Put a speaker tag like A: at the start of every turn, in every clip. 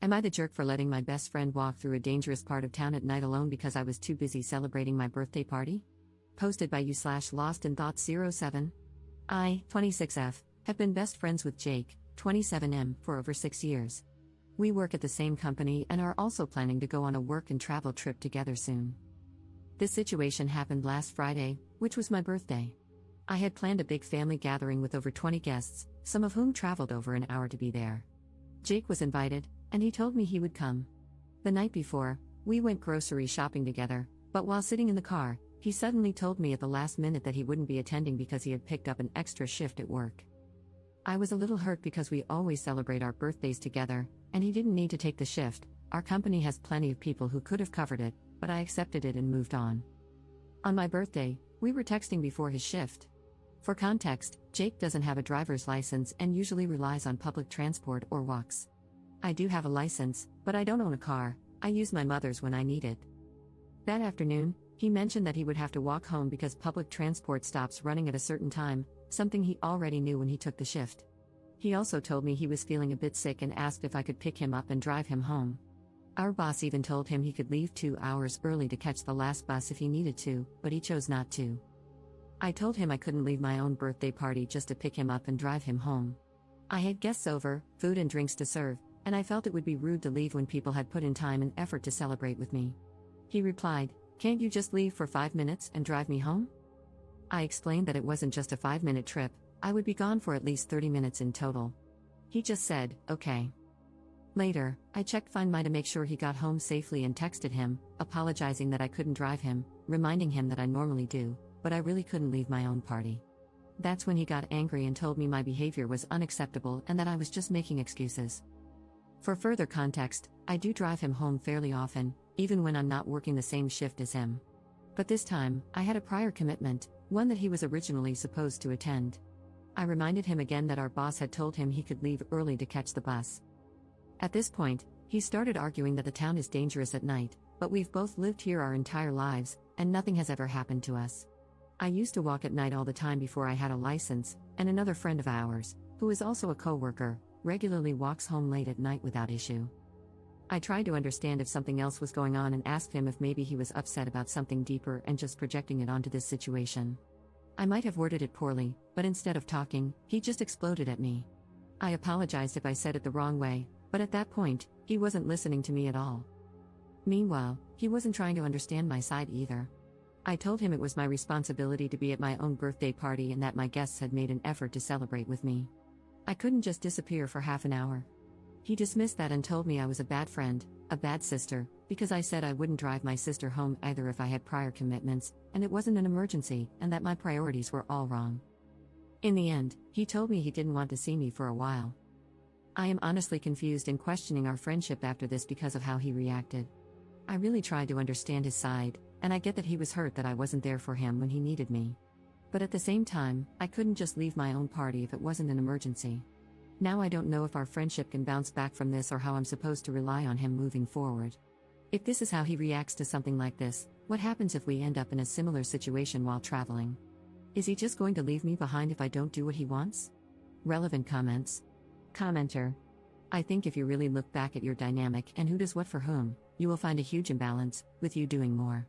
A: Am I the jerk for letting my best friend walk through a dangerous part of town at night alone because I was too busy celebrating my birthday party? Posted by you/LostInThoughts07. I, 26F, have been best friends with Jake, 27M, for over 6 years. We work at the same company and are also planning to go on a work and travel trip together soon. This situation happened last Friday, which was my birthday. I had planned a big family gathering with over 20 guests, some of whom traveled over an hour to be there. Jake was invited, and he told me he would come. The night before, we went grocery shopping together, but while sitting in the car, he suddenly told me at the last minute that he wouldn't be attending because he had picked up an extra shift at work. I was a little hurt because we always celebrate our birthdays together, and he didn't need to take the shift. Our company has plenty of people who could have covered it, but I accepted it and moved on. On my birthday, we were texting before his shift. For context, Jake doesn't have a driver's license and usually relies on public transport or walks. I do have a license, but I don't own a car. I use my mother's when I need it. That afternoon, he mentioned that he would have to walk home because public transport stops running at a certain time, something he already knew when he took the shift. He also told me he was feeling a bit sick and asked if I could pick him up and drive him home. Our boss even told him he could leave 2 hours early to catch the last bus if he needed to, but he chose not to. I told him I couldn't leave my own birthday party just to pick him up and drive him home. I had guests over, food and drinks to serve, and I felt it would be rude to leave when people had put in time and effort to celebrate with me. He replied, "Can't you just leave for 5 minutes and drive me home?" I explained that it wasn't just a 5-minute trip, I would be gone for at least 30 minutes in total. He just said, "Okay." Later, I checked Find My to make sure he got home safely and texted him, apologizing that I couldn't drive him, reminding him that I normally do, but I really couldn't leave my own party. That's when he got angry and told me my behavior was unacceptable and that I was just making excuses. For further context, I do drive him home fairly often, even when I'm not working the same shift as him. But this time, I had a prior commitment, one that he was originally supposed to attend. I reminded him again that our boss had told him he could leave early to catch the bus. At this point, he started arguing that the town is dangerous at night, but we've both lived here our entire lives, and nothing has ever happened to us. I used to walk at night all the time before I had a license, and another friend of ours, who is also a co-worker, regularly walks home late at night without issue. I tried to understand if something else was going on and asked him if maybe he was upset about something deeper and just projecting it onto this situation. I might have worded it poorly, but instead of talking, he just exploded at me. I apologized if I said it the wrong way, but at that point, he wasn't listening to me at all. Meanwhile, he wasn't trying to understand my side either. I told him it was my responsibility to be at my own birthday party and that my guests had made an effort to celebrate with me. I couldn't just disappear for half an hour. He dismissed that and told me I was a bad friend, a bad sister, because I said I wouldn't drive my sister home either if I had prior commitments, and it wasn't an emergency, and that my priorities were all wrong. In the end, he told me he didn't want to see me for a while. I am honestly confused and questioning our friendship after this because of how he reacted. I really tried to understand his side, and I get that he was hurt that I wasn't there for him when he needed me. But at the same time, I couldn't just leave my own party if it wasn't an emergency. Now I don't know if our friendship can bounce back from this or how I'm supposed to rely on him moving forward. If this is how he reacts to something like this, what happens if we end up in a similar situation while traveling? Is he just going to leave me behind if I don't do what he wants? Relevant comments. Commenter. I think if you really look back at your dynamic and who does what for whom, you will find a huge imbalance, with you doing more.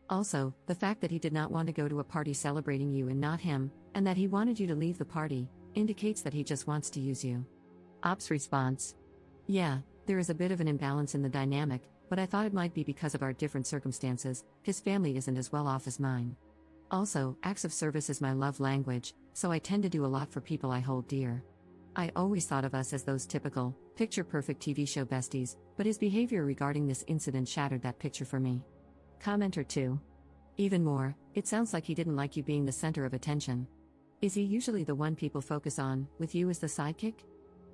A: Also, the fact that he did not want to go to a party celebrating you and not him, and that he wanted you to leave the party, indicates that he just wants to use you. Ops response. Yeah, there is a bit of an imbalance in the dynamic, but I thought it might be because of our different circumstances. His family isn't as well off as mine. Also, acts of service is my love language, so I tend to do a lot for people I hold dear. I always thought of us as those typical, picture-perfect TV show besties, but his behavior regarding this incident shattered that picture for me. Commenter 2. Even more, it sounds like he didn't like you being the center of attention. Is he usually the one people focus on, with you as the sidekick?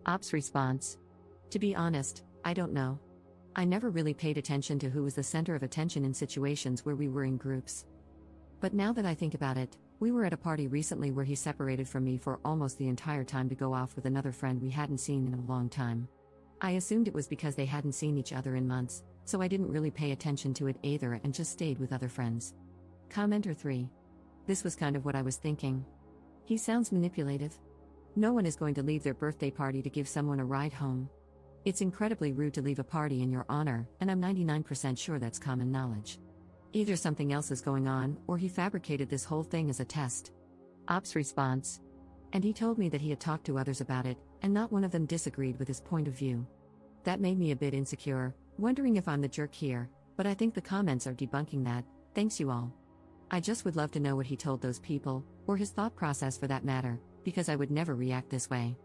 A: Ops response. To be honest, I don't know. I never really paid attention to who was the center of attention in situations where we were in groups. But now that I think about it, we were at a party recently where he separated from me for almost the entire time to go off with another friend we hadn't seen in a long time. I assumed it was because they hadn't seen each other in months, so I didn't really pay attention to it either and just stayed with other friends. Commenter 3. This was kind of what I was thinking. He sounds manipulative. No one is going to leave their birthday party to give someone a ride home. It's incredibly rude to leave a party in your honor, and I'm 99% sure that's common knowledge. Either something else is going on, or he fabricated this whole thing as a test. Ops response. And he told me that he had talked to others about it, and not one of them disagreed with his point of view. That made me a bit insecure, wondering if I'm the jerk here, but I think the comments are debunking that. Thanks you all. I just would love to know what he told those people, or his thought process for that matter, because I would never react this way.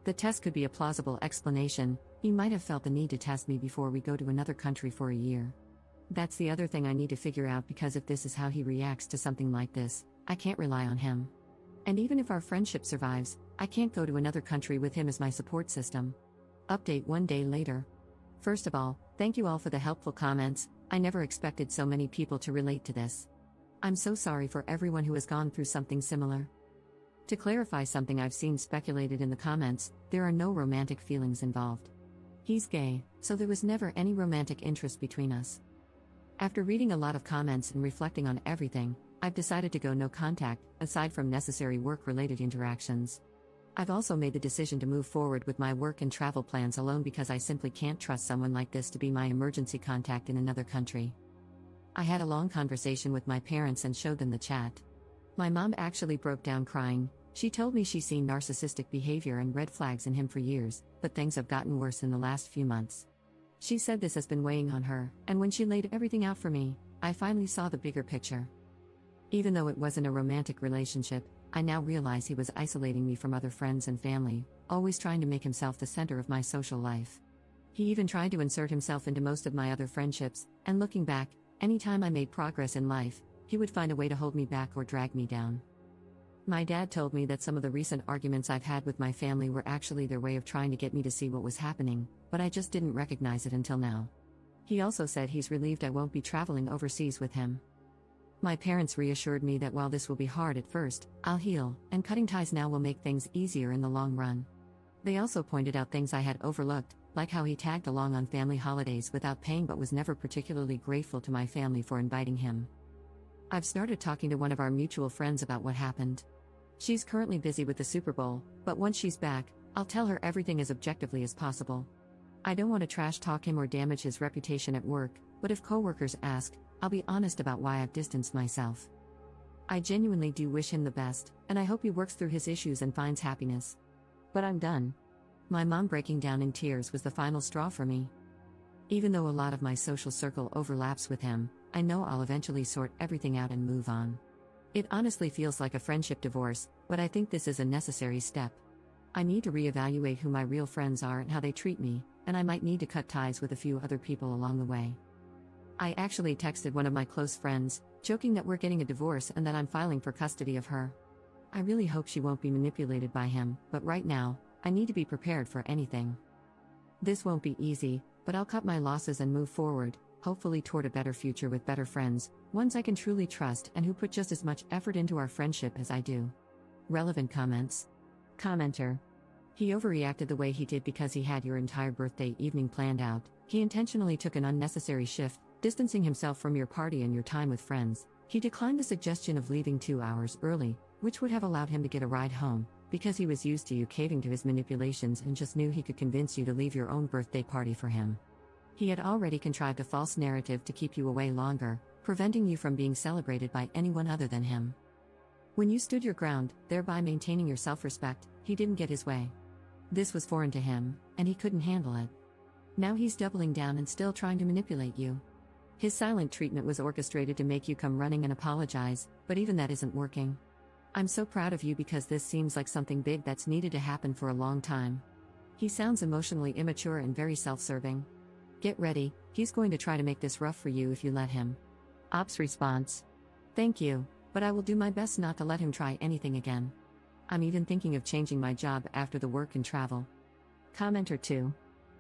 A: The test could be a plausible explanation. He might have felt the need to test me before we go to another country for a year. That's the other thing I need to figure out, because if this is how he reacts to something like this, I can't rely on him. And even if our friendship survives, I can't go to another country with him as my support system. Update 1 day later. First of all, thank you all for the helpful comments. I never expected so many people to relate to this. I'm so sorry for everyone who has gone through something similar. To clarify something I've seen speculated in the comments, there are no romantic feelings involved. He's gay, so there was never any romantic interest between us. After reading a lot of comments and reflecting on everything, I've decided to go no contact, aside from necessary work-related interactions. I've also made the decision to move forward with my work and travel plans alone, because I simply can't trust someone like this to be my emergency contact in another country. I had a long conversation with my parents and showed them the chat. My mom actually broke down crying. She told me she's seen narcissistic behavior and red flags in him for years, but things have gotten worse in the last few months. She said this has been weighing on her, and when she laid everything out for me, I finally saw the bigger picture. Even though it wasn't a romantic relationship, I now realize he was isolating me from other friends and family, always trying to make himself the center of my social life. He even tried to insert himself into most of my other friendships, and looking back, anytime I made progress in life, he would find a way to hold me back or drag me down. My dad told me that some of the recent arguments I've had with my family were actually their way of trying to get me to see what was happening, but I just didn't recognize it until now. He also said he's relieved I won't be traveling overseas with him. My parents reassured me that while this will be hard at first, I'll heal, and cutting ties now will make things easier in the long run. They also pointed out things I had overlooked, like how he tagged along on family holidays without paying but was never particularly grateful to my family for inviting him. I've started talking to one of our mutual friends about what happened. She's currently busy with the Super Bowl, but once she's back, I'll tell her everything as objectively as possible. I don't want to trash talk him or damage his reputation at work, but if coworkers ask, I'll be honest about why I've distanced myself. I genuinely do wish him the best, and I hope he works through his issues and finds happiness. But I'm done. My mom breaking down in tears was the final straw for me. Even though a lot of my social circle overlaps with him, I know I'll eventually sort everything out and move on. It honestly feels like a friendship divorce, but I think this is a necessary step. I need to reevaluate who my real friends are and how they treat me, and I might need to cut ties with a few other people along the way. I actually texted one of my close friends, joking that we're getting a divorce and that I'm filing for custody of her. I really hope she won't be manipulated by him, but right now, I need to be prepared for anything. This won't be easy, but I'll cut my losses and move forward, hopefully toward a better future with better friends, ones I can truly trust and who put just as much effort into our friendship as I do. Relevant comments. Commenter. He overreacted the way he did because he had your entire birthday evening planned out. He intentionally took an unnecessary shift, distancing himself from your party and your time with friends. He declined the suggestion of leaving 2 hours early, which would have allowed him to get a ride home, because he was used to you caving to his manipulations and just knew he could convince you to leave your own birthday party for him. He had already contrived a false narrative to keep you away longer, preventing you from being celebrated by anyone other than him. When you stood your ground, thereby maintaining your self-respect, he didn't get his way. This was foreign to him, and he couldn't handle it. Now he's doubling down and still trying to manipulate you. His silent treatment was orchestrated to make you come running and apologize, but even that isn't working. I'm so proud of you because this seems like something big that's needed to happen for a long time. He sounds emotionally immature and very self-serving. Get ready, he's going to try to make this rough for you if you let him. Ops response. Thank you, but I will do my best not to let him try anything again. I'm even thinking of changing my job after the work and travel. Commenter 2.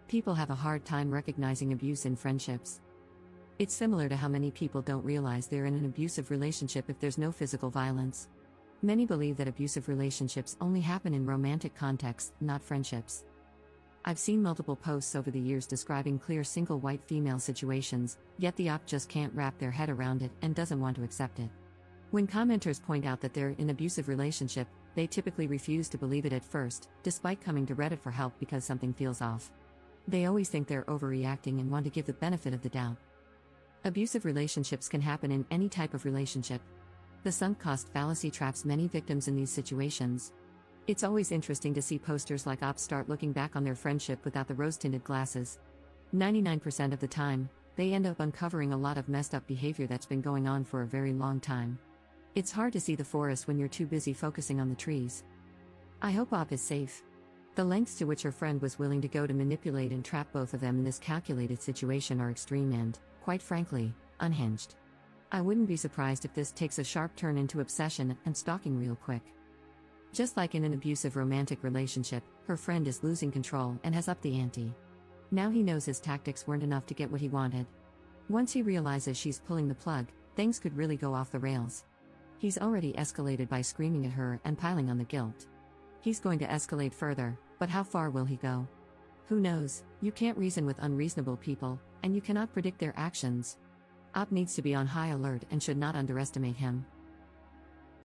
A: People have a hard time recognizing abuse in friendships. It's similar to how many people don't realize they're in an abusive relationship if there's no physical violence. Many believe that abusive relationships only happen in romantic contexts, not friendships. I've seen multiple posts over the years describing clear single white female situations, yet the op just can't wrap their head around it and doesn't want to accept it. When commenters point out that they're in an abusive relationship, they typically refuse to believe it at first, despite coming to Reddit for help because something feels off. They always think they're overreacting and want to give the benefit of the doubt. Abusive relationships can happen in any type of relationship. The sunk cost fallacy traps many victims in these situations. It's always interesting to see posters like ops start looking back on their friendship without the rose-tinted glasses. 99% of the time, they end up uncovering a lot of messed up behavior that's been going on for a very long time. It's hard to see the forest when you're too busy focusing on the trees. I hope Op is safe. The lengths to which her friend was willing to go to manipulate and trap both of them in this calculated situation are extreme and, quite frankly, unhinged. I wouldn't be surprised if this takes a sharp turn into obsession and stalking real quick. Just like in an abusive romantic relationship, her friend is losing control and has upped the ante. Now he knows his tactics weren't enough to get what he wanted. Once he realizes she's pulling the plug, things could really go off the rails. He's already escalated by screaming at her and piling on the guilt. He's going to escalate further, but how far will he go? Who knows? You can't reason with unreasonable people, and you cannot predict their actions. Op needs to be on high alert and should not underestimate him.